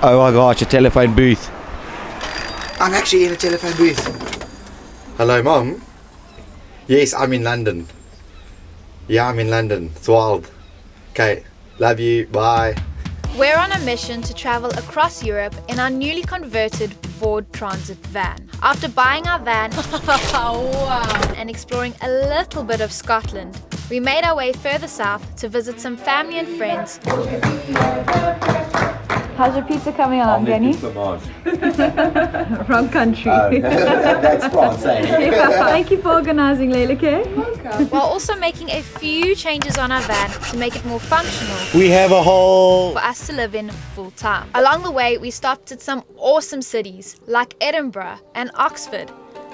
Oh my gosh, a telephone booth. I'm actually in a telephone booth. Hello, Mom. Yes, I'm in London. Yeah, I'm in London. It's wild. Okay, love you. Bye. We're on a mission to travel across Europe in our newly converted Ford Transit van. After buying our van wow, and exploring a little bit of Scotland, we made our way further south to visit some family and friends. How's your pizza coming along, Danny? Wrong country. That's France, eh? Thank you for organising, Leleke. Welcome. While also making a few changes on our van to make it more functional. We have a whole... for us to live in full time. Along the way, we stopped at some awesome cities like Edinburgh and Oxford.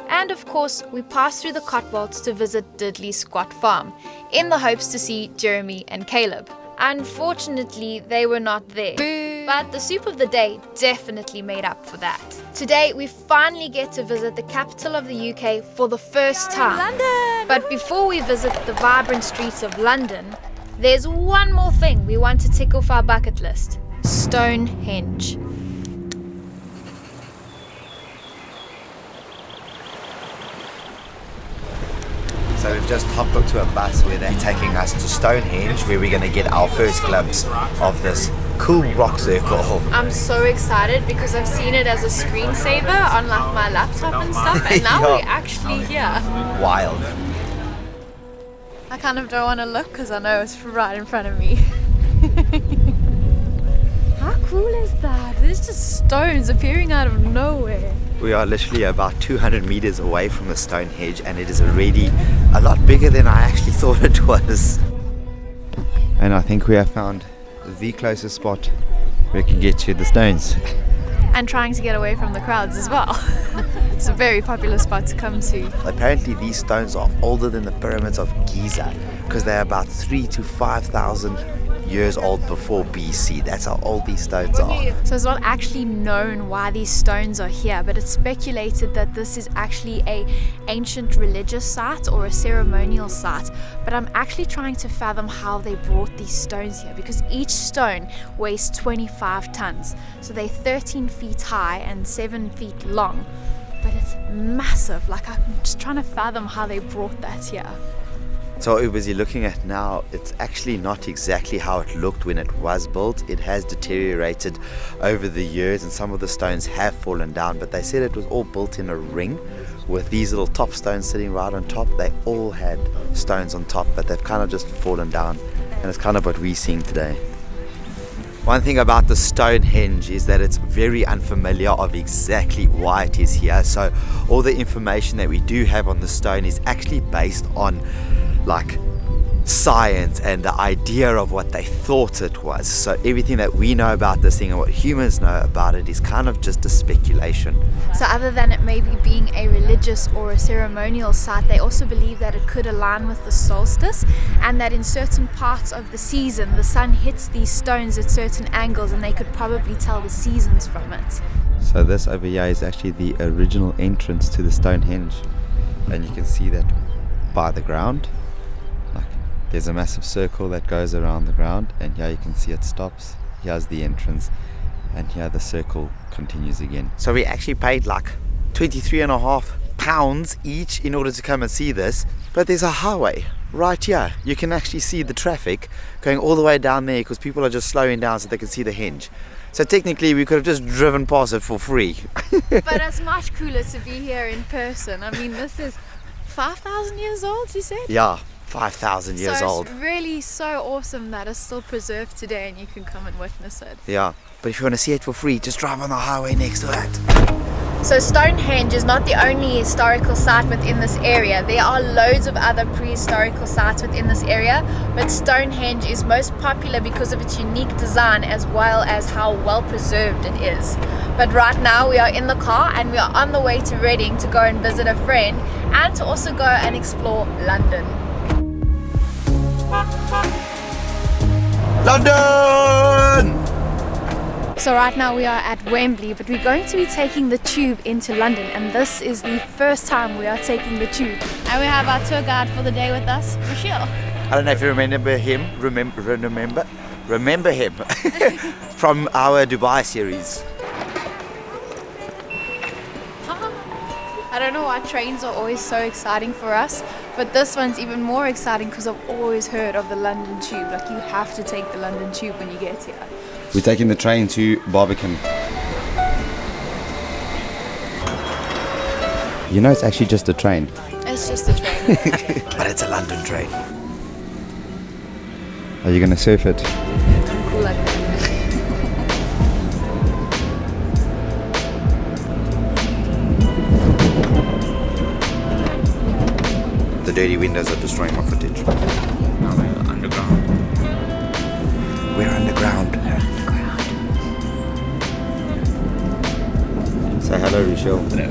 And of course, we passed through the Cotswolds to visit Diddley Squat Farm in the hopes to see Jeremy and Caleb. Unfortunately, they were not there. But the soup of the day definitely made up for that. Today, we finally get to visit the capital of the UK for the first time. London! But before we visit the vibrant streets of London, there's one more thing we want to tick off our bucket list: Stonehenge. So we've just hopped onto a bus where they're taking us to Stonehenge, where we're going to get our first glimpse of this cool rock circle. I'm so excited because I've seen it as a screensaver on like my laptop and stuff, and now Yeah. we're actually here. Wild. I kind of don't want to look because I know it's right in front of me. How cool is that? There's just stones appearing out of nowhere. We are literally about 200 meters away from the Stonehenge, and it is already a lot bigger than I actually thought it was. And I think we have found the closest spot where we can get to the stones. And trying to get away from the crowds as well. It's a very popular spot to come to. Apparently these stones are older than the pyramids of Giza, because they're about 3,000 to 5,000 years old before BC. That's how old these stones are. So it's not actually known why these stones are here, but it's speculated that this is actually a ancient religious site or a ceremonial site. But I'm actually trying to fathom how they brought these stones here, because each stone weighs 25 tons. So they're 13 feet high and 7 feet long. But it's massive. Like, I'm just trying to fathom how they brought that here. So what you're looking at now, it's actually not exactly how it looked when it was built. It has deteriorated over the years, and some of the stones have fallen down, but they said it was all built in a ring with these little top stones sitting right on top. They all had stones on top, but they've kind of just fallen down, and it's kind of what we're seeing today. One thing about the Stonehenge is that it's very unfamiliar of exactly why it is here. So all the information that we do have on the stone is actually based on like science and the idea of what they thought it was. So everything that we know about this thing and what humans know about it is kind of just a speculation. So other than it maybe being a religious or a ceremonial site, they also believe that it could align with the solstice, and that in certain parts of the season the sun hits these stones at certain angles, and they could probably tell the seasons from it. So this over here is actually the original entrance to the Stonehenge, and you can see that by the ground. There's a massive circle that goes around the ground, and here you can see it stops. Here's the entrance, and here the circle continues again. So we actually paid like £23.5 each in order to come and see this, but there's a highway right here. You can actually see the traffic going all the way down there because people are just slowing down so they can see the henge. So technically we could have just driven past it for free. But it's much cooler to be here in person. I mean, this is 5,000 years old, you said? Yeah. 5,000 years old. So it's really so awesome that it's still preserved today and you can come and witness it. Yeah, but if you want to see it for free, just drive on the highway next to it. So Stonehenge is not the only historical site within this area. There are loads of other prehistorical sites within this area, but Stonehenge is most popular because of its unique design as well as how well preserved it is. But right now we are in the car and we are on the way to Reading to go and visit a friend and to also go and explore London. London! So right now we are at Wembley, but we're going to be taking the tube into London, and this is the first time we are taking the tube. And we have our tour guide for the day with us, Michelle. I don't know if you remember him. Remember? Remember him from our Dubai series. I don't know why trains are always so exciting for us, but this one's even more exciting because I've always heard of the London Tube. Like, you have to take the London Tube when you get here. We're taking the train to Barbican. You know, it's actually just a train. It's just a train. But it's a London train. Are you going to surf it? Cool like that. The dirty windows are destroying my footage. Now we're underground. We're underground. Say hello, Rochelle. Hello.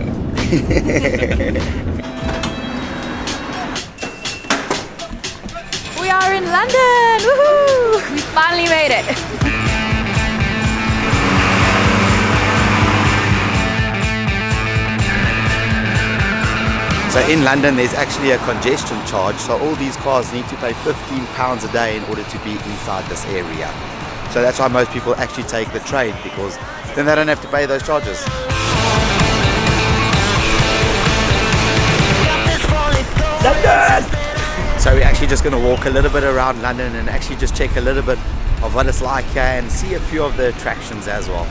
We are in London! Woohoo! We finally made it! So in London there's actually a congestion charge, so all these cars need to pay £15 a day in order to be inside this area. So that's why most people actually take the train, because then they don't have to pay those charges. London! So we're actually just going to walk a little bit around London and actually just check a little bit of what it's like here and see a few of the attractions as well.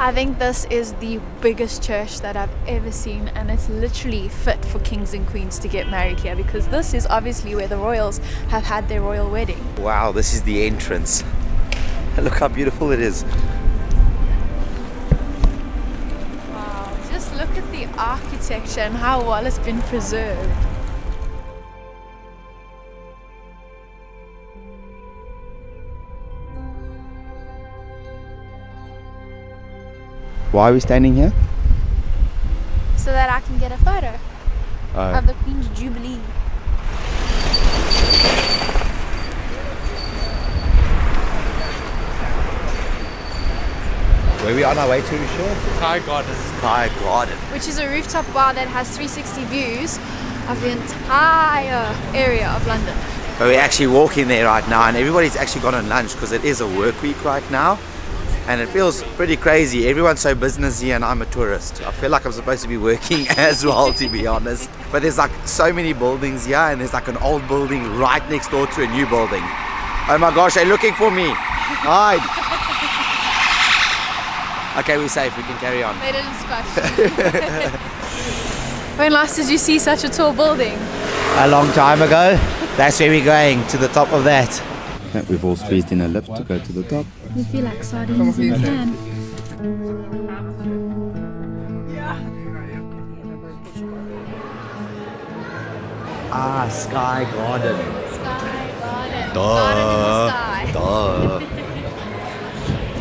I think this is the biggest church that I've ever seen, and it's literally fit for kings and queens to get married here, because this is obviously where the royals have had their royal wedding. Wow, this is the entrance. Look how beautiful it is. Wow, just look at the architecture and how well it's been preserved. Why are we standing here? So that I can get a photo of the Queen's Jubilee. Where are we on our way to, Rochelle? Sky Garden. Sky Garden. Which is a rooftop bar that has 360 views of the entire area of London. But we're actually walking there right now, and everybody's actually gone on lunch because it is a work week right now. And it feels pretty crazy. Everyone's so businessy and I'm a tourist. I feel like I'm supposed to be working as well, to be honest. But there's like so many buildings here, and there's like an old building right next door to a new building. Oh my gosh, they're looking for me. Hide. Okay, we're safe. We can carry on. They didn't splash. When last did you see such a tall building? A long time ago. That's where we're going, to the top of that. We've all squeezed in a lift to go to the top. We feel like sardines in a can. Ah, Sky Garden. Sky Garden. Duh. Garden in the sky. Duh.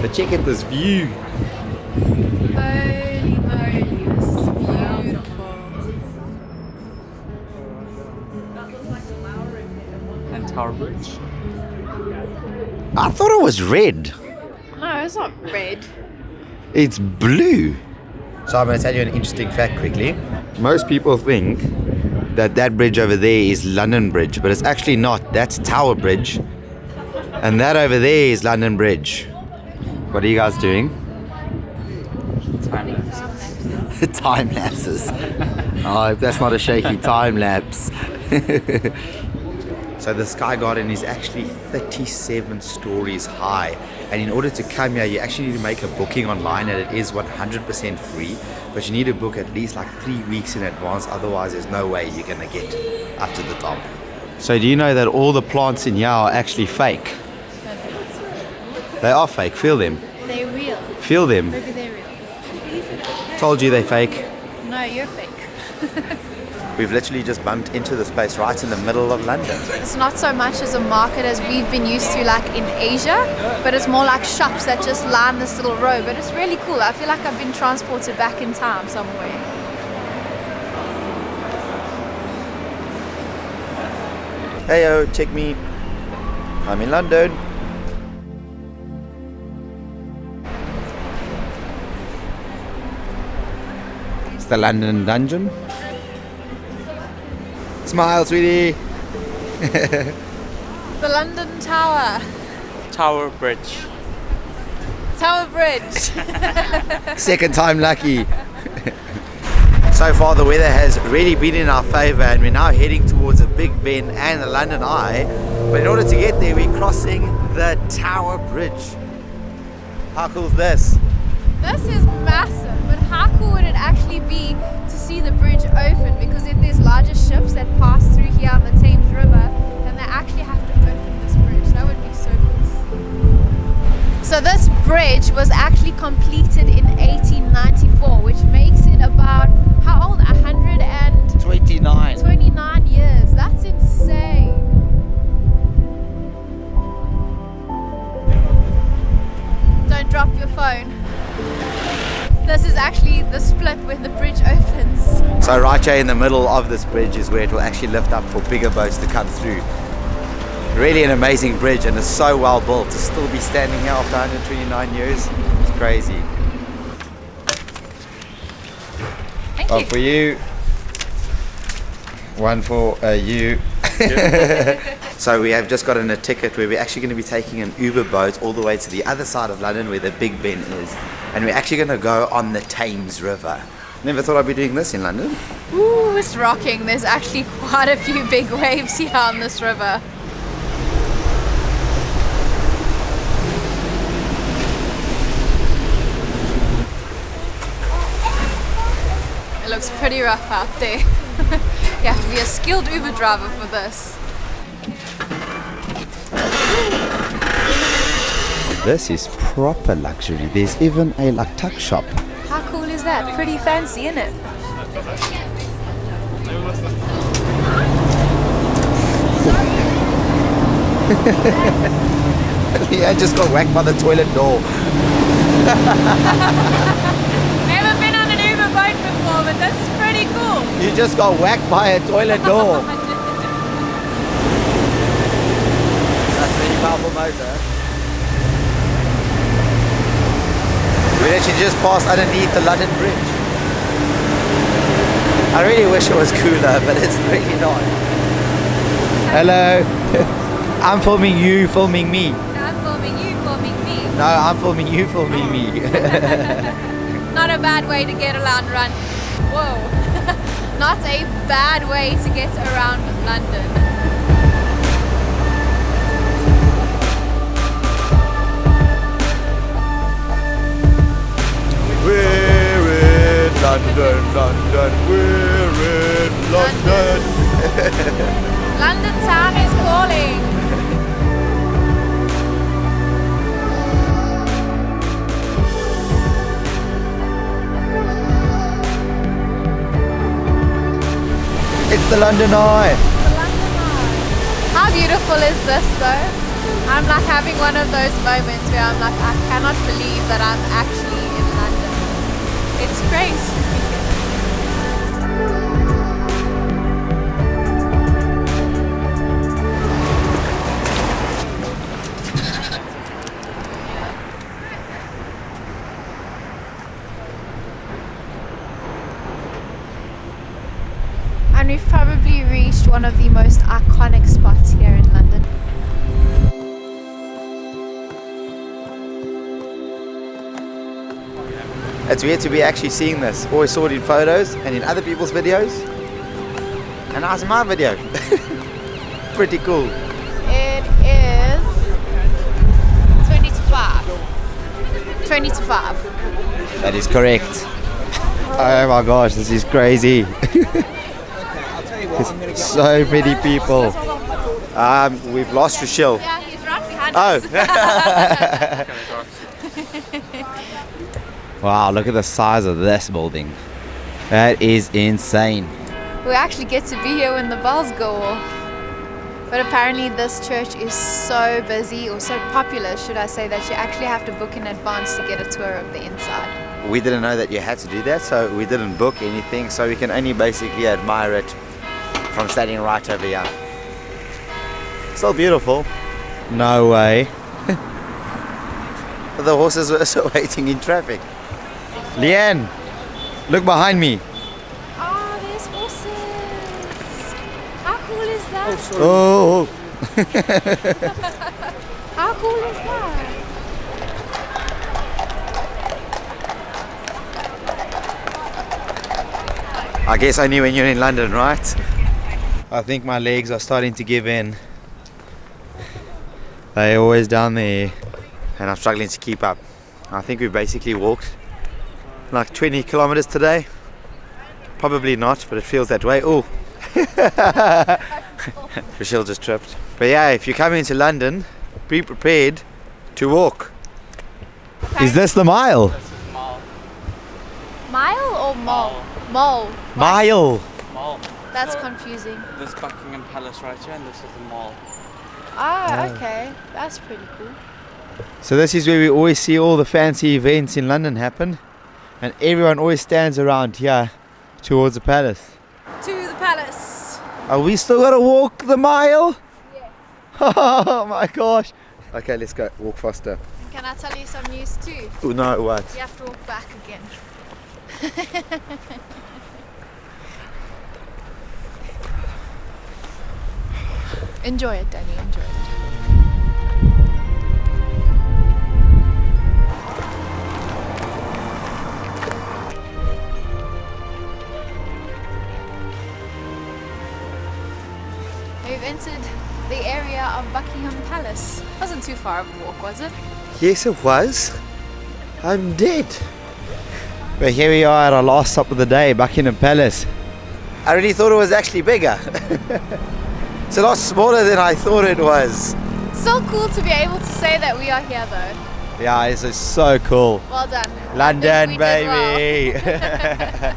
But check out this view. Holy moly, this is beautiful. And Tower Bridge. I thought it was red. No, it's not red. It's blue. So I'm going to tell you an interesting fact quickly. Most people think that that bridge over there is London Bridge, but it's actually not. That's Tower Bridge. And that over there is London Bridge. What are you guys doing? Time lapse. Time lapses. Oh, that's not a shaky time lapse. So the Sky Garden is actually 37 stories high, and in order to come here you actually need to make a booking online, and it is 100% free, but you need to book at least like 3 weeks in advance, otherwise there's no way you're gonna get up to the top. So do you know that all the plants in here are actually fake? They are fake. Feel them. They're real. Feel them. Maybe they're real. Told you they're fake. No, you're fake. We've literally just bumped into this place right in the middle of London. It's not so much as a market as we've been used to like in Asia, but it's more like shops that just line this little road. But it's really cool. I feel like I've been transported back in time somewhere. Heyo, check me. I'm in London. the London Dungeon. Smile, sweetie. The London Tower. Tower Bridge. Tower Bridge. Second time lucky. So far the weather has really been in our favour and we're now heading towards the Big Ben and the London Eye. But in order to get there we're crossing the Tower Bridge. How cool is this? This is massive, but how cool would it actually be to see the bridge open? Because if there's larger ships that pass through here on the Thames River, then they actually have to open this bridge. That would be so cool to see. So this bridge was actually completed in 1894, which makes it about, how old? 129 years. That's insane. Don't drop your phone. This is actually the split when the bridge opens. So right here in the middle of this bridge is where it will actually lift up for bigger boats to come through. Really an amazing bridge and it's so well built to still be standing here after 129 years. It's crazy. Thank One you. for you. One for you. So we have just gotten a ticket where we're actually going to be taking an Uber boat all the way to the other side of London where the Big Ben is. And we're actually going to go on the Thames River. Never thought I'd be doing this in London. Ooh, it's rocking. There's actually quite a few big waves here on this river. It looks pretty rough out there. You have to be a skilled Uber driver for this. This is proper luxury. There's even a tuck shop. How cool is that? Pretty fancy, isn't it? Yeah, I just got whacked by the toilet door. Never been on an Uber boat before, but this is pretty cool. You just got whacked by a toilet door. That's a really powerful motor. We actually just passed underneath the London Bridge. I really wish it was cooler, but it's really not. Hello. I'm filming you, filming me. I'm filming you, filming me. No, I'm filming you, filming me. Not a bad way to get around Whoa. Not a bad way to get around London. We're in London, London, we're in London. London town is calling. It's the London Eye. The London Eye. How beautiful is this though? I'm like having one of those moments where I'm like, I cannot believe that I'm actually in London. It's crazy. And we've probably reached one of the most iconic spots here in London. It's weird to be actually seeing this. Always saw it in photos and in other people's videos. And now it's my video. Pretty cool. It is 20 to 5. 20 to 5. That is correct. Oh my gosh, this is crazy. There's so many people. We've lost Rochelle. Yeah, he's right behind Oh. us. Wow, look at the size of this building. That is insane. We actually get to be here when the bells go off. But apparently this church is so busy, or so popular, should I say, that you actually have to book in advance to get a tour of the inside. We didn't know that you had to do that, so we didn't book anything, so we can only basically admire it from standing right over here. Still beautiful. No way. The horses were also waiting in traffic. Leanne, look behind me. that? Oh! How cool is that? I guess only when you're in London, right? I think my legs are starting to give in. They're always down there and I'm struggling to keep up. I think we basically walked like 20 kilometers today. Probably not, but it feels that way. Oh, Rochelle just tripped. But yeah, if you come into London, be prepared to walk. Okay. Is this the mile? This is Mall. Mile or mole? Mole. Mile. Mall. That's So, confusing. This Buckingham Palace right here, and this is the mall. Ah, okay. That's pretty cool. So this is where we always see all the fancy events in London happen, and everyone always stands around here towards the palace. To the palace. Are we still gonna walk the mile? Yes. Oh my gosh. Okay, let's go. Walk faster. Can I tell you some news too? Oh no, what? You have to walk back again. Enjoy it, Danny. Enjoy it. We've entered the area of Buckingham Palace. Wasn't too far of a walk, was it? Yes, it was. I'm dead. But here we are at our last stop of the day, Buckingham Palace. I really thought it was actually bigger. It's a lot smaller than I thought it was. So cool to be able to say that we are here though. Yeah, this is so cool. Well done. London, We did baby!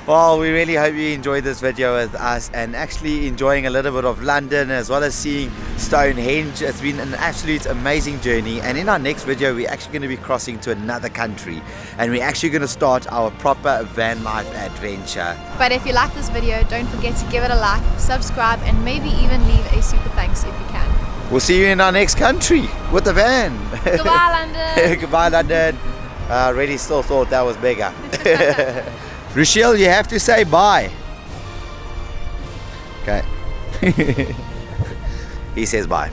Well, we really hope you enjoyed this video with us and actually enjoying a little bit of London as well as seeing Stonehenge. It's been an absolute amazing journey, and in our next video we're actually going to be crossing to another country and we're actually going to start our proper van life adventure. But if you like this video, don't forget to give it a like, subscribe, and maybe even leave a super thanks if you can. We'll see you in our next country with the van. Goodbye, London. Goodbye, London. Really still thought that was bigger. Rochelle, you have to say bye. Okay. He says bye.